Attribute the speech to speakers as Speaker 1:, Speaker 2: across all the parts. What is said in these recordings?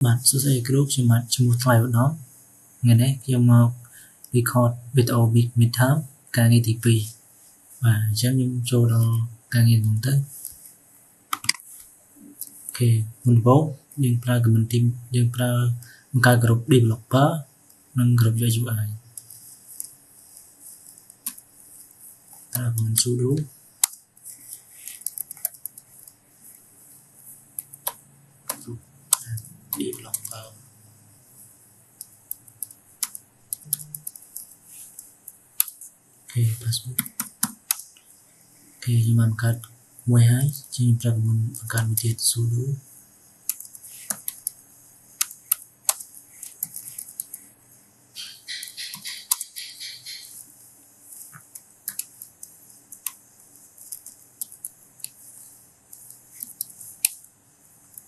Speaker 1: bạn sẽ xây group cho bạn cho một file đó ngày đấy khi mà record video mid term càng nghe TP và chắc những chỗ đó càng nghe bằng tới ok mình vô nhưng pra của mình team nhưng pra một cái group developer nâng group cho UI là mình sudo developer ok password ok nhưng mà một 12 trên pra của mình một cái một tiết sudo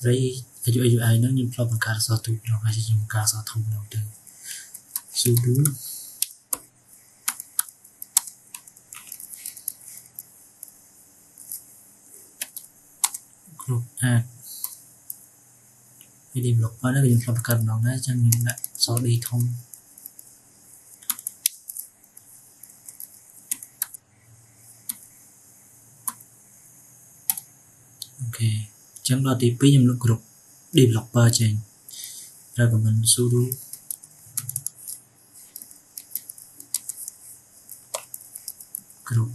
Speaker 1: rồi UI nó nhưng pra bằng cái sao tu nó hay chỉ một cái sao tu nó được sudo group add cái điểm lục nó là dùng phần cần nó cho những lại số đi thông ok chấm đó thì phí dùng group developer trên ra của mình sudo group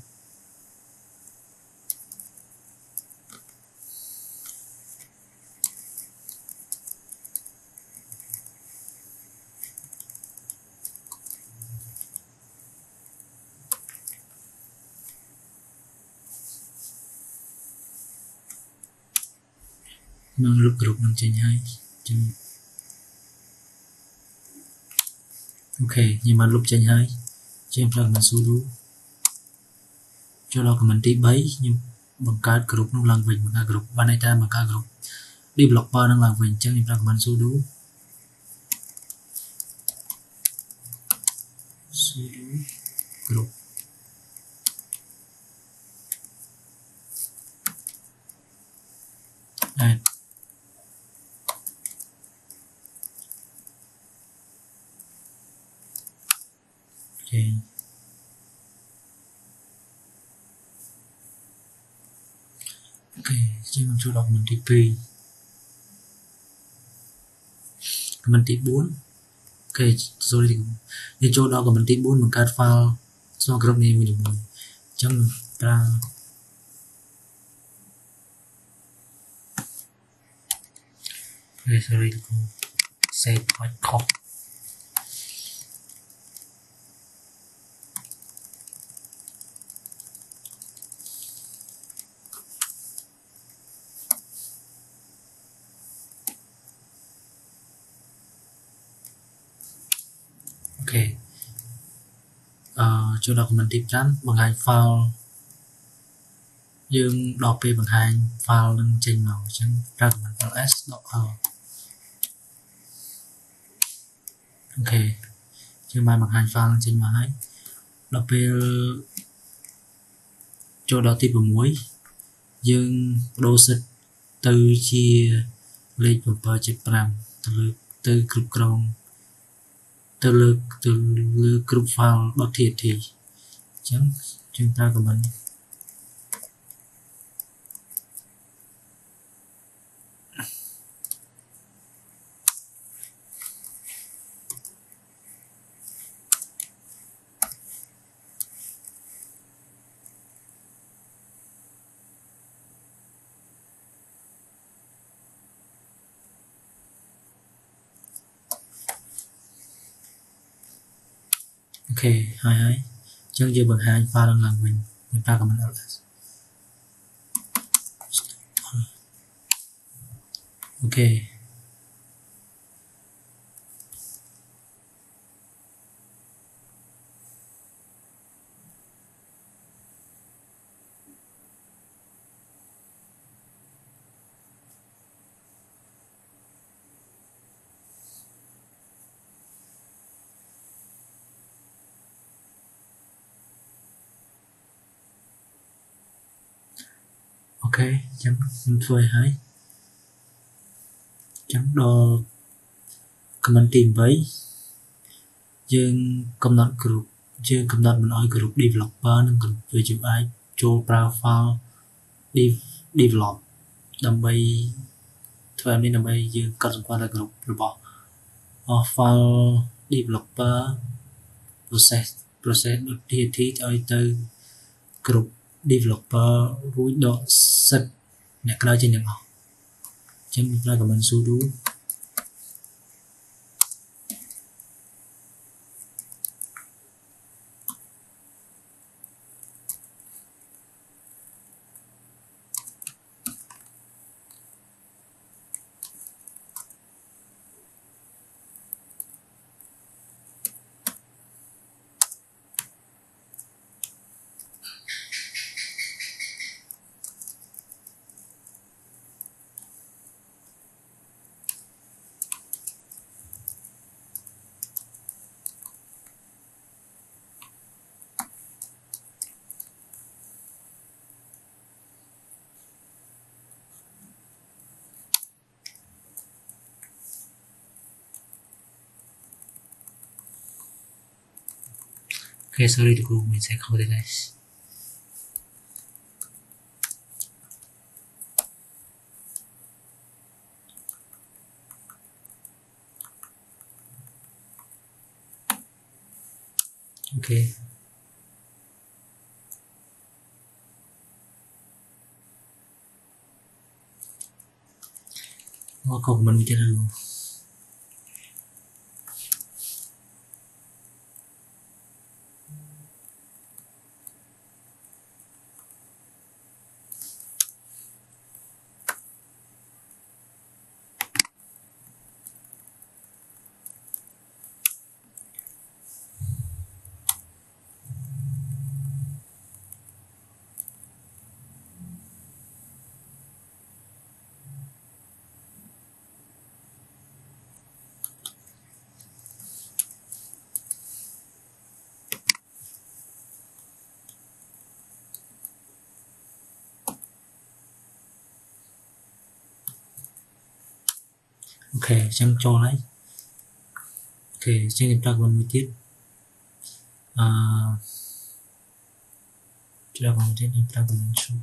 Speaker 1: nâng lúc group nâng trên hai trên ok nhưng mà lúc trên hai trên ra mình sudo cho đó của mình tí bấy nhưng bằng cái group nó làm mình bằng cái group ban này ta bằng cái group developer đang làm mình chân ra của mình sudo group add ok ok trên chỗ đó mình TP mình tí 4 ok rồi thì như chỗ đó của mình tí 4 mình cắt file so group này mình chẳng ra okay, sorry save point copy ok chỗ đó của mình tiếp chắn bằng hai file dương đọc về bằng hai file lên trên màu chẳng ra của mình file s ok chứ mai bằng hai file lên trên màu ấy đọc về chỗ đó tiếp vào muối dương đô xịt từ chia lên một bờ chip ram từ group cron từ group file bất thiệt thì chẳng chúng ta của mình ok hai chân giờ bằng hai pha đang làm mình chúng ta comment ok ok chấm phơi hai chấm đo comment team với dương cầm nọt group dương cầm nọt mình nói group developer nên group về chụp ai cho profile develop đâm bay thôi em đi đâm bay dương cần qua là group rồi bỏ file developer process được thiết thi tới từ group developer rủi độ set nè cái đó trên những họ trên ra của mình sudo okay sorry thì cô mình sẽ không thể guys okay có câu của mình như thế nào ok xem cho lấy ok xem điểm ra của mình tiếp ra còn trên điểm ra của mình số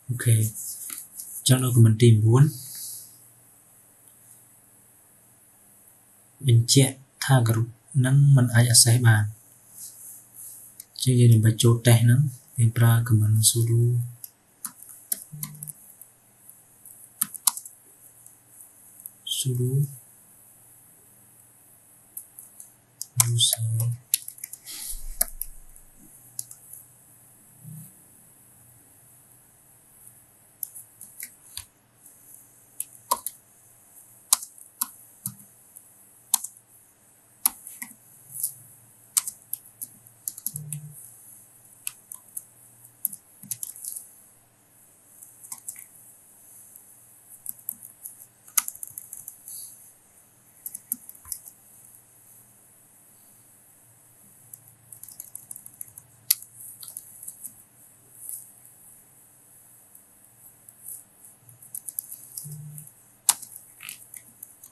Speaker 1: ok trong đó của mình tìm muốn mình chạy tha group nắng mình ai sẽ bàn chứ gì để bài chốt tè nắng mình ra của mình sudo user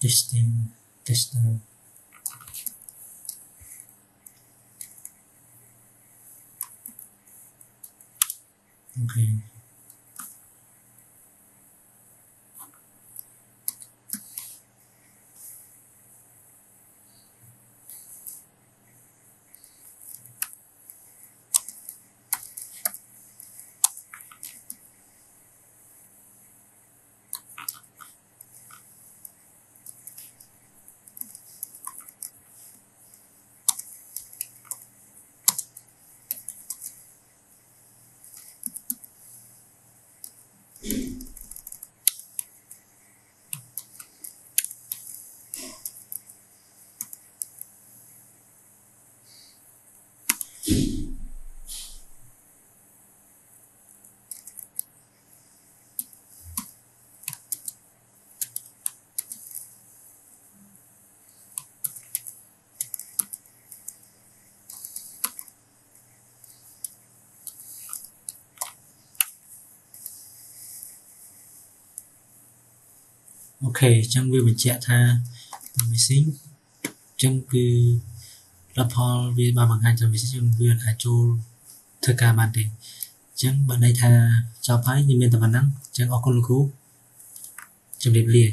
Speaker 1: testing tester ok អូខេអញ្ចឹងវាបញ្ជាក់ថា missing អញ្ចឹងគឺលទ្ធផលវាបានបង្ហាញថា missing អញ្ចឹងវាអាចចូលធ្វើការបានទេអញ្ចឹងបើន័យថាចប់ហើយយើងមានតែប៉ុណ្ណឹងអញ្ចឹងអរគុណលោកគ្រូជំរាបលា